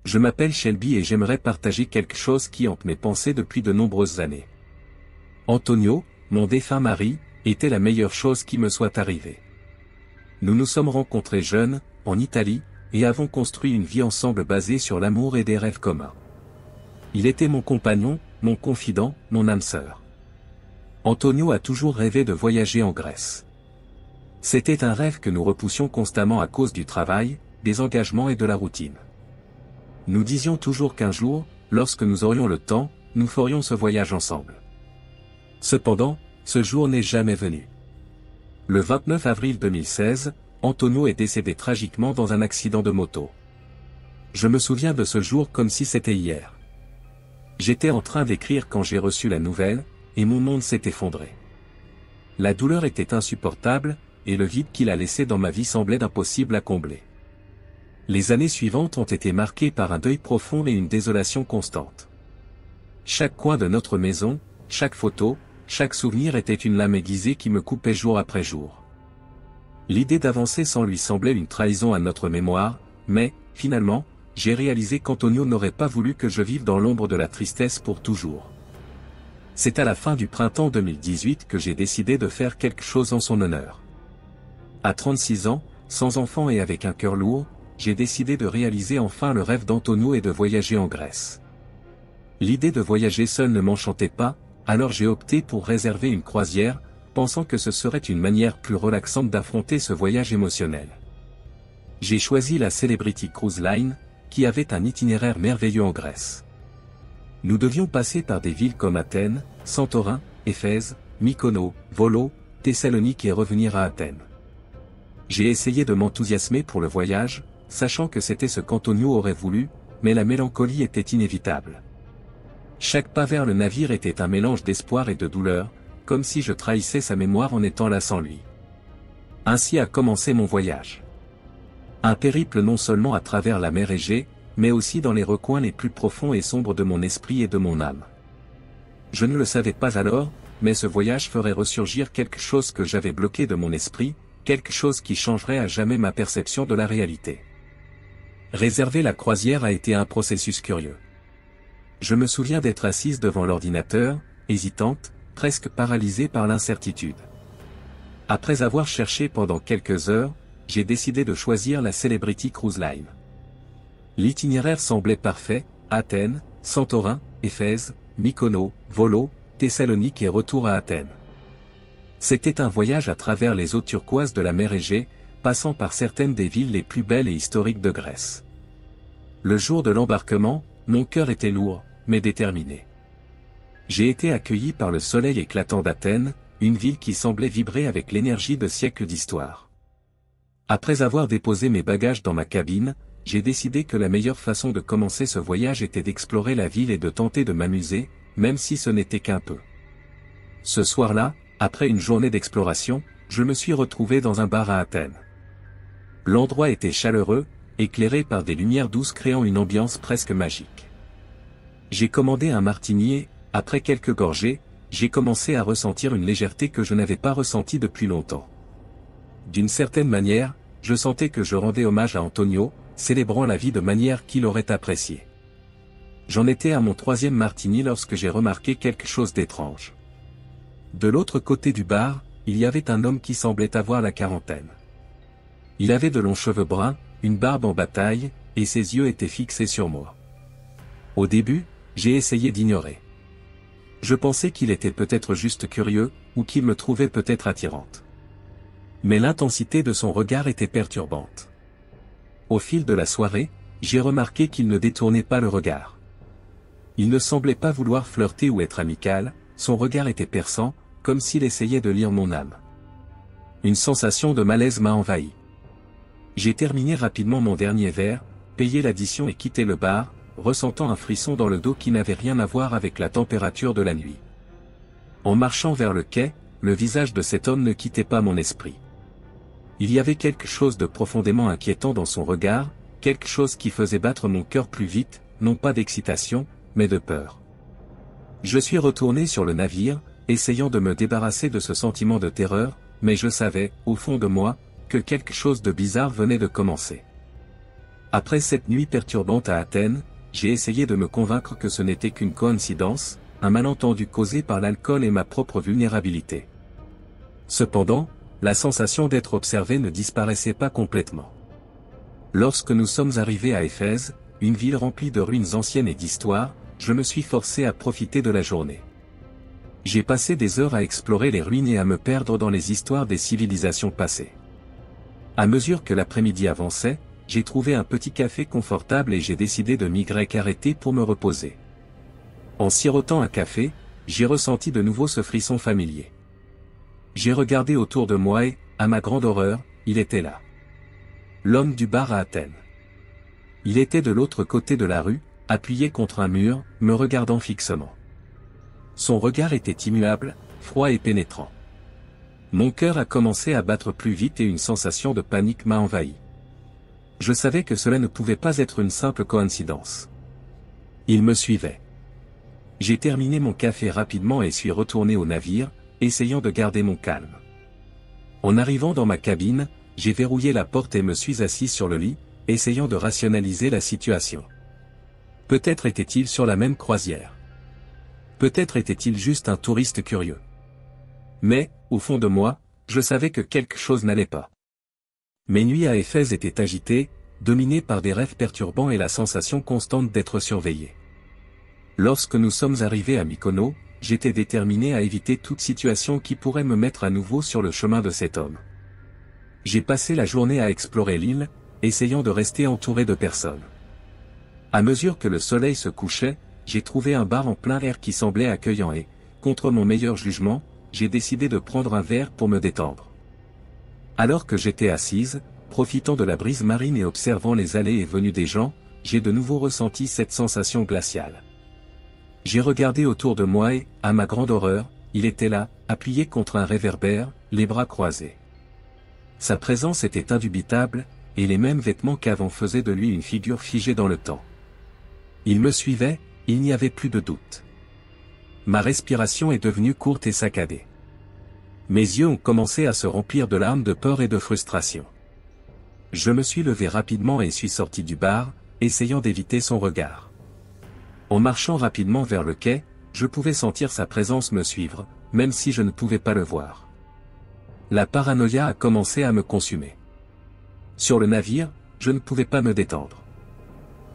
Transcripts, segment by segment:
Je m'appelle Shelby et j'aimerais partager quelque chose qui hante mes pensées depuis de nombreuses années. Antonio, mon défunt mari, était la meilleure chose qui me soit arrivée. Nous nous sommes rencontrés jeunes, en Italie, et avons construit une vie ensemble basée sur l'amour et des rêves communs. Il était mon compagnon, mon confident, mon âme sœur. Antonio a toujours rêvé de voyager en Grèce. C'était un rêve que nous repoussions constamment à cause du travail, des engagements et de la routine. Nous disions toujours qu'un jour, lorsque nous aurions le temps, nous ferions ce voyage ensemble. Cependant, ce jour n'est jamais venu. Le 29 avril 2016, Antonio est décédé tragiquement dans un accident de moto. Je me souviens de ce jour comme si c'était hier. J'étais en train d'écrire quand j'ai reçu la nouvelle, et mon monde s'est effondré. La douleur était insupportable, et le vide qu'il a laissé dans ma vie semblait impossible à combler. Les années suivantes ont été marquées par un deuil profond et une désolation constante. Chaque coin de notre maison, chaque photo, chaque souvenir était une lame aiguisée qui me coupait jour après jour. L'idée d'avancer sans lui semblait une trahison à notre mémoire, mais, finalement, j'ai réalisé qu'Antonio n'aurait pas voulu que je vive dans l'ombre de la tristesse pour toujours. C'est à la fin du printemps 2018 que j'ai décidé de faire quelque chose en son honneur. À 36 ans, sans enfant et avec un cœur lourd, j'ai décidé de réaliser enfin le rêve d'Antonio et de voyager en Grèce. L'idée de voyager seul ne m'enchantait pas, alors j'ai opté pour réserver une croisière, pensant que ce serait une manière plus relaxante d'affronter ce voyage émotionnel. J'ai choisi la Celebrity Cruise Line, qui avait un itinéraire merveilleux en Grèce. Nous devions passer par des villes comme Athènes, Santorin, Éphèse, Mykonos, Volos, Thessalonique et revenir à Athènes. J'ai essayé de m'enthousiasmer pour le voyage, sachant que c'était ce qu'Antonio aurait voulu, mais la mélancolie était inévitable. Chaque pas vers le navire était un mélange d'espoir et de douleur, comme si je trahissais sa mémoire en étant là sans lui. Ainsi a commencé mon voyage. Un périple non seulement à travers la mer Égée, mais aussi dans les recoins les plus profonds et sombres de mon esprit et de mon âme. Je ne le savais pas alors, mais ce voyage ferait ressurgir quelque chose que j'avais bloqué de mon esprit, quelque chose qui changerait à jamais ma perception de la réalité. Réserver la croisière a été un processus curieux. Je me souviens d'être assise devant l'ordinateur, hésitante, presque paralysée par l'incertitude. Après avoir cherché pendant quelques heures, j'ai décidé de choisir la Celebrity Cruise Line. L'itinéraire semblait parfait, Athènes, Santorin, Éphèse, Mykonos, Volos, Thessalonique et retour à Athènes. C'était un voyage à travers les eaux turquoises de la mer Égée, passant par certaines des villes les plus belles et historiques de Grèce. Le jour de l'embarquement, mon cœur était lourd, mais déterminé. J'ai été accueilli par le soleil éclatant d'Athènes, une ville qui semblait vibrer avec l'énergie de siècles d'histoire. Après avoir déposé mes bagages dans ma cabine, j'ai décidé que la meilleure façon de commencer ce voyage était d'explorer la ville et de tenter de m'amuser, même si ce n'était qu'un peu. Ce soir-là, après une journée d'exploration, je me suis retrouvé dans un bar à Athènes. L'endroit était chaleureux, éclairé par des lumières douces créant une ambiance presque magique. J'ai commandé un martini et, après quelques gorgées, j'ai commencé à ressentir une légèreté que je n'avais pas ressentie depuis longtemps. D'une certaine manière, je sentais que je rendais hommage à Antonio, célébrant la vie de manière qu'il aurait appréciée. J'en étais à mon 3e martini lorsque j'ai remarqué quelque chose d'étrange. De l'autre côté du bar, il y avait un homme qui semblait avoir la quarantaine. Il avait de longs cheveux bruns, une barbe en bataille, et ses yeux étaient fixés sur moi. Au début, j'ai essayé d'ignorer. Je pensais qu'il était peut-être juste curieux, ou qu'il me trouvait peut-être attirante. Mais l'intensité de son regard était perturbante. Au fil de la soirée, j'ai remarqué qu'il ne détournait pas le regard. Il ne semblait pas vouloir flirter ou être amical, son regard était perçant, comme s'il essayait de lire mon âme. Une sensation de malaise m'a envahi. J'ai terminé rapidement mon dernier verre, payé l'addition et quitté le bar, ressentant un frisson dans le dos qui n'avait rien à voir avec la température de la nuit. En marchant vers le quai, le visage de cet homme ne quittait pas mon esprit. Il y avait quelque chose de profondément inquiétant dans son regard, quelque chose qui faisait battre mon cœur plus vite, non pas d'excitation, mais de peur. Je suis retourné sur le navire, essayant de me débarrasser de ce sentiment de terreur, mais je savais, au fond de moi, que quelque chose de bizarre venait de commencer. Après cette nuit perturbante à Athènes, j'ai essayé de me convaincre que ce n'était qu'une coïncidence, un malentendu causé par l'alcool et ma propre vulnérabilité. Cependant, la sensation d'être observé ne disparaissait pas complètement. Lorsque nous sommes arrivés à Éphèse, une ville remplie de ruines anciennes et d'histoire, je me suis forcé à profiter de la journée. J'ai passé des heures à explorer les ruines et à me perdre dans les histoires des civilisations passées. À mesure que l'après-midi avançait, j'ai trouvé un petit café confortable et j'ai décidé de m'y arrêter pour me reposer. En sirotant un café, j'ai ressenti de nouveau ce frisson familier. J'ai regardé autour de moi et, à ma grande horreur, il était là. L'homme du bar à Athènes. Il était de l'autre côté de la rue, appuyé contre un mur, me regardant fixement. Son regard était immuable, froid et pénétrant. Mon cœur a commencé à battre plus vite et une sensation de panique m'a envahi. Je savais que cela ne pouvait pas être une simple coïncidence. Il me suivait. J'ai terminé mon café rapidement et suis retourné au navire, essayant de garder mon calme. En arrivant dans ma cabine, j'ai verrouillé la porte et me suis assis sur le lit, essayant de rationaliser la situation. Peut-être était-il sur la même croisière. Peut-être était-il juste un touriste curieux. Mais, au fond de moi, je savais que quelque chose n'allait pas. Mes nuits à Éphèse étaient agitées, dominées par des rêves perturbants et la sensation constante d'être surveillé. Lorsque nous sommes arrivés à Mykonos, j'étais déterminé à éviter toute situation qui pourrait me mettre à nouveau sur le chemin de cet homme. J'ai passé la journée à explorer l'île, essayant de rester entouré de personnes. À mesure que le soleil se couchait, j'ai trouvé un bar en plein air qui semblait accueillant et, contre mon meilleur jugement, j'ai décidé de prendre un verre pour me détendre. Alors que j'étais assise, profitant de la brise marine et observant les allées et venues des gens, j'ai de nouveau ressenti cette sensation glaciale. J'ai regardé autour de moi et, à ma grande horreur, il était là, appuyé contre un réverbère, les bras croisés. Sa présence était indubitable, et les mêmes vêtements qu'avant faisaient de lui une figure figée dans le temps. Il me suivait, il n'y avait plus de doute. Ma respiration est devenue courte et saccadée. Mes yeux ont commencé à se remplir de larmes de peur et de frustration. Je me suis levé rapidement et suis sorti du bar, essayant d'éviter son regard. En marchant rapidement vers le quai, je pouvais sentir sa présence me suivre, même si je ne pouvais pas le voir. La paranoïa a commencé à me consumer. Sur le navire, je ne pouvais pas me détendre.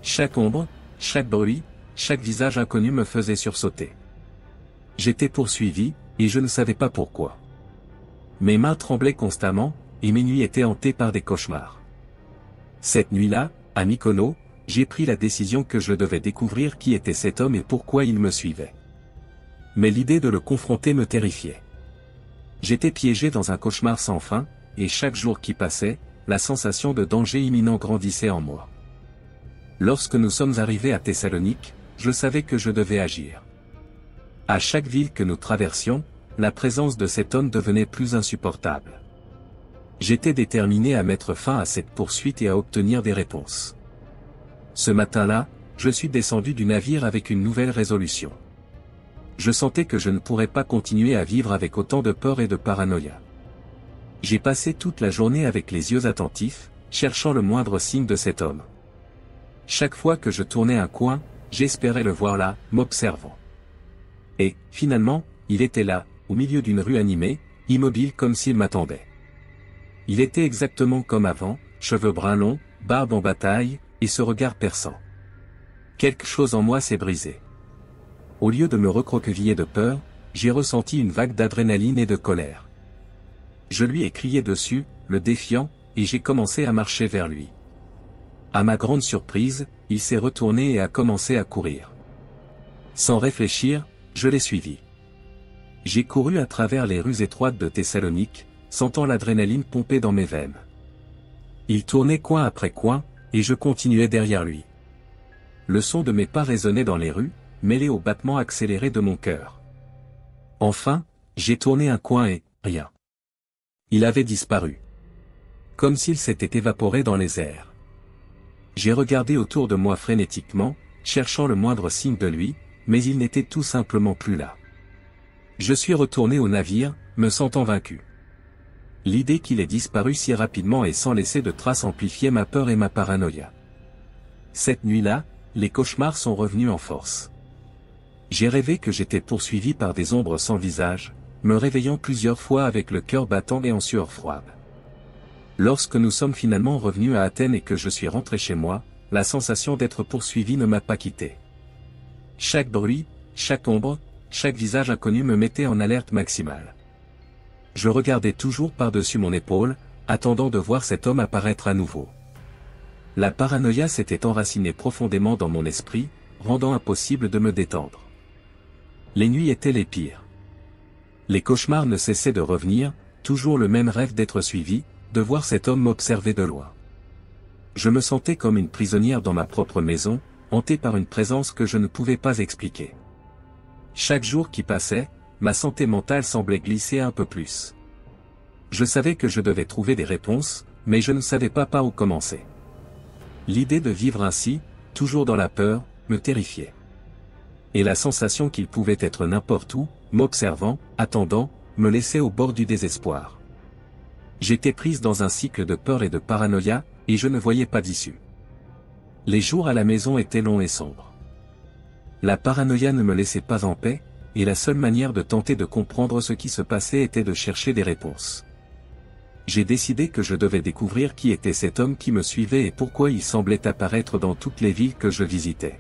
Chaque ombre, chaque bruit, chaque visage inconnu me faisait sursauter. J'étais poursuivi, et je ne savais pas pourquoi. Mes mains tremblaient constamment, et mes nuits étaient hantées par des cauchemars. Cette nuit-là, à Mykonos, j'ai pris la décision que je devais découvrir qui était cet homme et pourquoi il me suivait. Mais l'idée de le confronter me terrifiait. J'étais piégé dans un cauchemar sans fin, et chaque jour qui passait, la sensation de danger imminent grandissait en moi. Lorsque nous sommes arrivés à Thessalonique, je savais que je devais agir. À chaque ville que nous traversions, la présence de cet homme devenait plus insupportable. J'étais déterminé à mettre fin à cette poursuite et à obtenir des réponses. Ce matin-là, je suis descendu du navire avec une nouvelle résolution. Je sentais que je ne pourrais pas continuer à vivre avec autant de peur et de paranoïa. J'ai passé toute la journée avec les yeux attentifs, cherchant le moindre signe de cet homme. Chaque fois que je tournais un coin, j'espérais le voir là, m'observant. Et, finalement, il était là, au milieu d'une rue animée, immobile comme s'il m'attendait. Il était exactement comme avant, cheveux bruns longs, barbe en bataille, et ce regard perçant. Quelque chose en moi s'est brisé. Au lieu de me recroqueviller de peur, j'ai ressenti une vague d'adrénaline et de colère. Je lui ai crié dessus, le défiant, et j'ai commencé à marcher vers lui. À ma grande surprise, il s'est retourné et a commencé à courir. Sans réfléchir, je l'ai suivi. J'ai couru à travers les rues étroites de Thessalonique, sentant l'adrénaline pomper dans mes veines. Il tournait coin après coin, et je continuais derrière lui. Le son de mes pas résonnait dans les rues, mêlé au battement accéléré de mon cœur. Enfin, j'ai tourné un coin et, rien. Il avait disparu. Comme s'il s'était évaporé dans les airs. J'ai regardé autour de moi frénétiquement, cherchant le moindre signe de lui, mais il n'était tout simplement plus là. Je suis retourné au navire, me sentant vaincu. L'idée qu'il ait disparu si rapidement et sans laisser de traces amplifiait ma peur et ma paranoïa. Cette nuit-là, les cauchemars sont revenus en force. J'ai rêvé que j'étais poursuivi par des ombres sans visage, me réveillant plusieurs fois avec le cœur battant et en sueur froide. Lorsque nous sommes finalement revenus à Athènes et que je suis rentré chez moi, la sensation d'être poursuivi ne m'a pas quitté. Chaque bruit, chaque ombre, chaque visage inconnu me mettait en alerte maximale. Je regardais toujours par-dessus mon épaule, attendant de voir cet homme apparaître à nouveau. La paranoïa s'était enracinée profondément dans mon esprit, rendant impossible de me détendre. Les nuits étaient les pires. Les cauchemars ne cessaient de revenir, toujours le même rêve d'être suivi, de voir cet homme m'observer de loin. Je me sentais comme une prisonnière dans ma propre maison, hantée par une présence que je ne pouvais pas expliquer. Chaque jour qui passait, ma santé mentale semblait glisser un peu plus. Je savais que je devais trouver des réponses, mais je ne savais pas par où commencer. L'idée de vivre ainsi, toujours dans la peur, me terrifiait. Et la sensation qu'il pouvait être n'importe où, m'observant, attendant, me laissait au bord du désespoir. J'étais prise dans un cycle de peur et de paranoïa, et je ne voyais pas d'issue. Les jours à la maison étaient longs et sombres. La paranoïa ne me laissait pas en paix, et la seule manière de tenter de comprendre ce qui se passait était de chercher des réponses. J'ai décidé que je devais découvrir qui était cet homme qui me suivait et pourquoi il semblait apparaître dans toutes les villes que je visitais.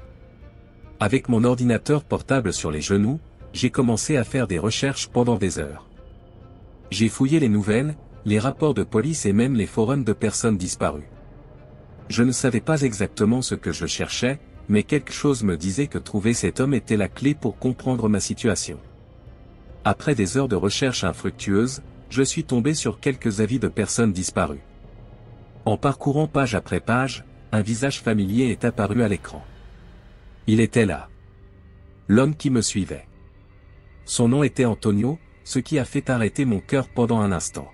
Avec mon ordinateur portable sur les genoux, j'ai commencé à faire des recherches pendant des heures. J'ai fouillé les nouvelles, les rapports de police et même les forums de personnes disparues. Je ne savais pas exactement ce que je cherchais, mais quelque chose me disait que trouver cet homme était la clé pour comprendre ma situation. Après des heures de recherche infructueuses, je suis tombé sur quelques avis de personnes disparues. En parcourant page après page, un visage familier est apparu à l'écran. Il était là. L'homme qui me suivait. Son nom était Antonio, ce qui a fait arrêter mon cœur pendant un instant.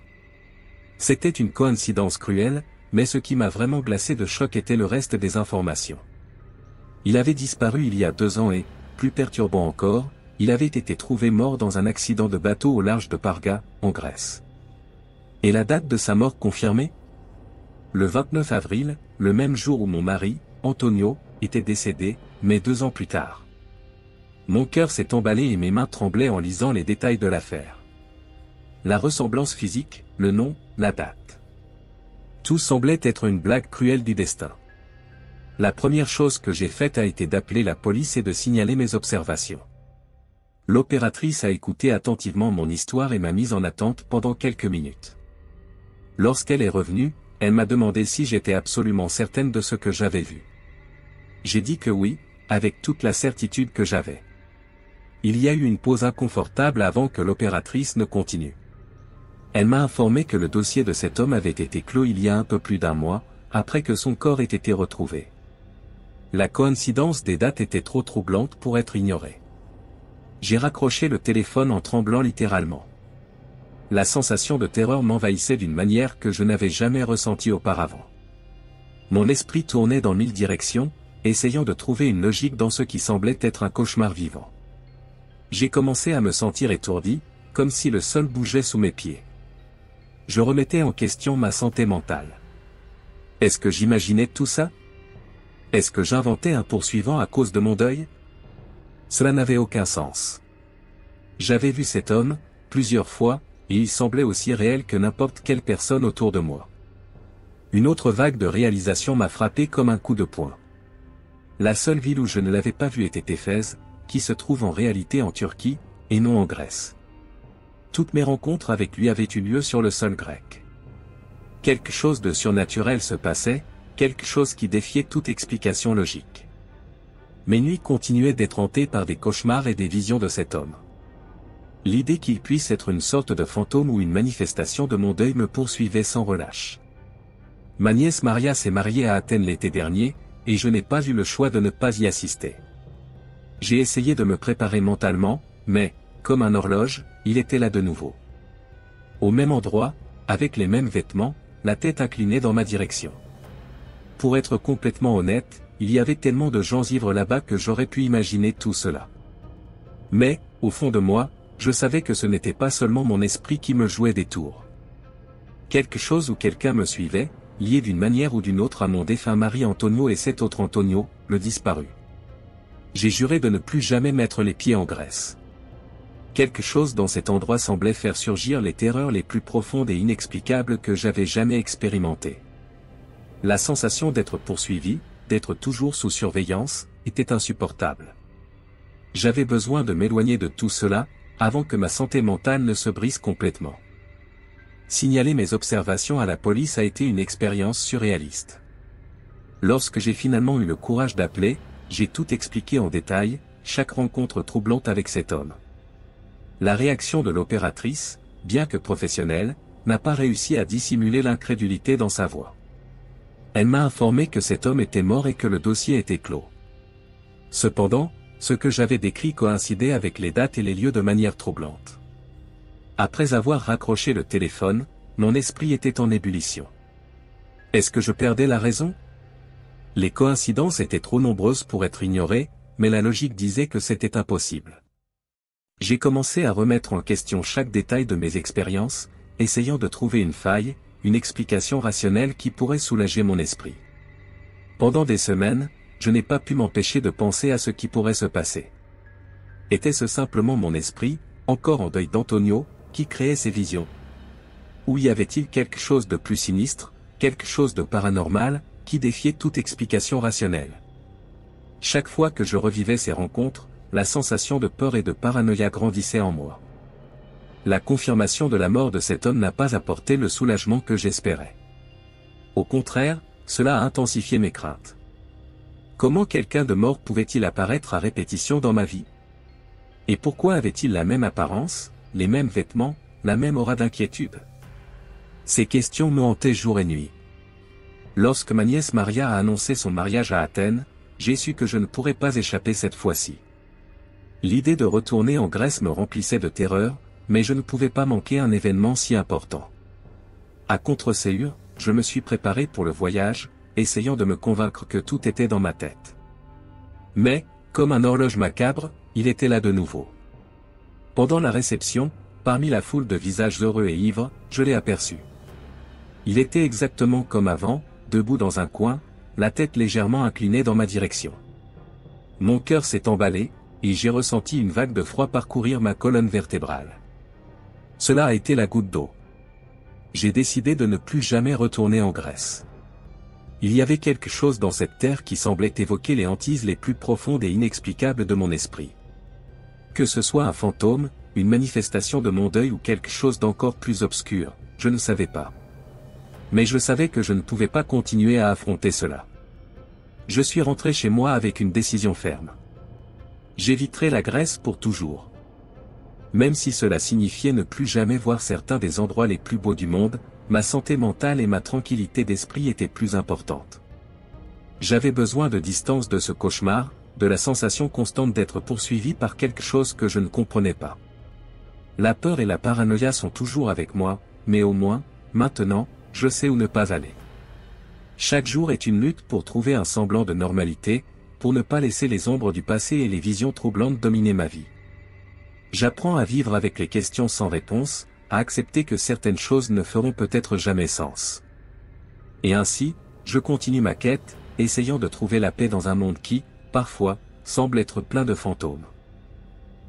C'était une coïncidence cruelle, mais ce qui m'a vraiment glacé de choc était le reste des informations. Il avait disparu il y a 2 ans et, plus perturbant encore, il avait été trouvé mort dans un accident de bateau au large de Parga, en Grèce. Et la date de sa mort confirmée ? Le 29 avril, le même jour où mon mari, Antonio, était décédé, mais 2 ans plus tard. Mon cœur s'est emballé et mes mains tremblaient en lisant les détails de l'affaire. La ressemblance physique, le nom, la date. Tout semblait être une blague cruelle du destin. La première chose que j'ai faite a été d'appeler la police et de signaler mes observations. L'opératrice a écouté attentivement mon histoire et m'a mise en attente pendant quelques minutes. Lorsqu'elle est revenue, elle m'a demandé si j'étais absolument certaine de ce que j'avais vu. J'ai dit que oui, avec toute la certitude que j'avais. Il y a eu une pause inconfortable avant que l'opératrice ne continue. Elle m'a informé que le dossier de cet homme avait été clos il y a un peu plus d'1 mois, après que son corps ait été retrouvé. La coïncidence des dates était trop troublante pour être ignorée. J'ai raccroché le téléphone en tremblant littéralement. La sensation de terreur m'envahissait d'une manière que je n'avais jamais ressentie auparavant. Mon esprit tournait dans 1000 directions, essayant de trouver une logique dans ce qui semblait être un cauchemar vivant. J'ai commencé à me sentir étourdi, comme si le sol bougeait sous mes pieds. Je remettais en question ma santé mentale. Est-ce que j'imaginais tout ça ? Est-ce que j'inventais un poursuivant à cause de mon deuil ? Cela n'avait aucun sens. J'avais vu cet homme, plusieurs fois, et il semblait aussi réel que n'importe quelle personne autour de moi. Une autre vague de réalisation m'a frappé comme un coup de poing. La seule ville où je ne l'avais pas vu était Éphèse, qui se trouve en réalité en Turquie, et non en Grèce. Toutes mes rencontres avec lui avaient eu lieu sur le sol grec. Quelque chose de surnaturel se passait, quelque chose qui défiait toute explication logique. Mes nuits continuaient d'être hantées par des cauchemars et des visions de cet homme. L'idée qu'il puisse être une sorte de fantôme ou une manifestation de mon deuil me poursuivait sans relâche. Ma nièce Maria s'est mariée à Athènes l'été dernier, et je n'ai pas eu le choix de ne pas y assister. J'ai essayé de me préparer mentalement, mais, comme un horloge, il était là de nouveau. Au même endroit, avec les mêmes vêtements, la tête inclinée dans ma direction. Pour être complètement honnête, il y avait tellement de gens ivres là-bas que j'aurais pu imaginer tout cela. Mais, au fond de moi, je savais que ce n'était pas seulement mon esprit qui me jouait des tours. Quelque chose ou quelqu'un me suivait, lié d'une manière ou d'une autre à mon défunt mari Antonio et cet autre Antonio, le disparu. J'ai juré de ne plus jamais mettre les pieds en Grèce. Quelque chose dans cet endroit semblait faire surgir les terreurs les plus profondes et inexplicables que j'avais jamais expérimentées. La sensation d'être poursuivi, d'être toujours sous surveillance, était insupportable. J'avais besoin de m'éloigner de tout cela, avant que ma santé mentale ne se brise complètement. Signaler mes observations à la police a été une expérience surréaliste. Lorsque j'ai finalement eu le courage d'appeler, j'ai tout expliqué en détail, chaque rencontre troublante avec cet homme. La réaction de l'opératrice, bien que professionnelle, n'a pas réussi à dissimuler l'incrédulité dans sa voix. Elle m'a informé que cet homme était mort et que le dossier était clos. Cependant, ce que j'avais décrit coïncidait avec les dates et les lieux de manière troublante. Après avoir raccroché le téléphone, mon esprit était en ébullition. Est-ce que je perdais la raison? Les coïncidences étaient trop nombreuses pour être ignorées, mais la logique disait que c'était impossible. J'ai commencé à remettre en question chaque détail de mes expériences, essayant de trouver une faille, une explication rationnelle qui pourrait soulager mon esprit. Pendant des semaines, je n'ai pas pu m'empêcher de penser à ce qui pourrait se passer. Était-ce simplement mon esprit, encore en deuil d'Antonio, qui créait ces visions? Ou y avait-il quelque chose de plus sinistre, quelque chose de paranormal, qui défiait toute explication rationnelle? Chaque fois que je revivais ces rencontres, la sensation de peur et de paranoïa grandissait en moi. La confirmation de la mort de cet homme n'a pas apporté le soulagement que j'espérais. Au contraire, cela a intensifié mes craintes. Comment quelqu'un de mort pouvait-il apparaître à répétition dans ma vie? Et pourquoi avait-il la même apparence, les mêmes vêtements, la même aura d'inquiétude? Ces questions me hantaient jour et nuit. Lorsque ma nièce Maria a annoncé son mariage à Athènes, j'ai su que je ne pourrais pas échapper cette fois-ci. L'idée de retourner en Grèce me remplissait de terreur, mais je ne pouvais pas manquer un événement si important. À contre-ségur, je me suis préparé pour le voyage, essayant de me convaincre que tout était dans ma tête. Mais, comme un horloge macabre, il était là de nouveau. Pendant la réception, parmi la foule de visages heureux et ivres, je l'ai aperçu. Il était exactement comme avant, debout dans un coin, la tête légèrement inclinée dans ma direction. Mon cœur s'est emballé, et j'ai ressenti une vague de froid parcourir ma colonne vertébrale. Cela a été la goutte d'eau. J'ai décidé de ne plus jamais retourner en Grèce. Il y avait quelque chose dans cette terre qui semblait évoquer les hantises les plus profondes et inexplicables de mon esprit. Que ce soit un fantôme, une manifestation de mon deuil ou quelque chose d'encore plus obscur, je ne savais pas. Mais je savais que je ne pouvais pas continuer à affronter cela. Je suis rentré chez moi avec une décision ferme. J'éviterai la Grèce pour toujours. Même si cela signifiait ne plus jamais voir certains des endroits les plus beaux du monde, ma santé mentale et ma tranquillité d'esprit étaient plus importantes. J'avais besoin de distance de ce cauchemar, de la sensation constante d'être poursuivi par quelque chose que je ne comprenais pas. La peur et la paranoïa sont toujours avec moi, mais au moins, maintenant, je sais où ne pas aller. Chaque jour est une lutte pour trouver un semblant de normalité, pour ne pas laisser les ombres du passé et les visions troublantes dominer ma vie. J'apprends à vivre avec les questions sans réponse, à accepter que certaines choses ne feront peut-être jamais sens. Et ainsi, je continue ma quête, essayant de trouver la paix dans un monde qui, parfois, semble être plein de fantômes.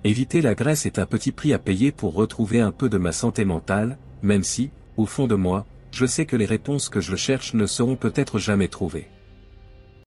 Éviter la Grèce est un petit prix à payer pour retrouver un peu de ma santé mentale, même si, au fond de moi, je sais que les réponses que je cherche ne seront peut-être jamais trouvées.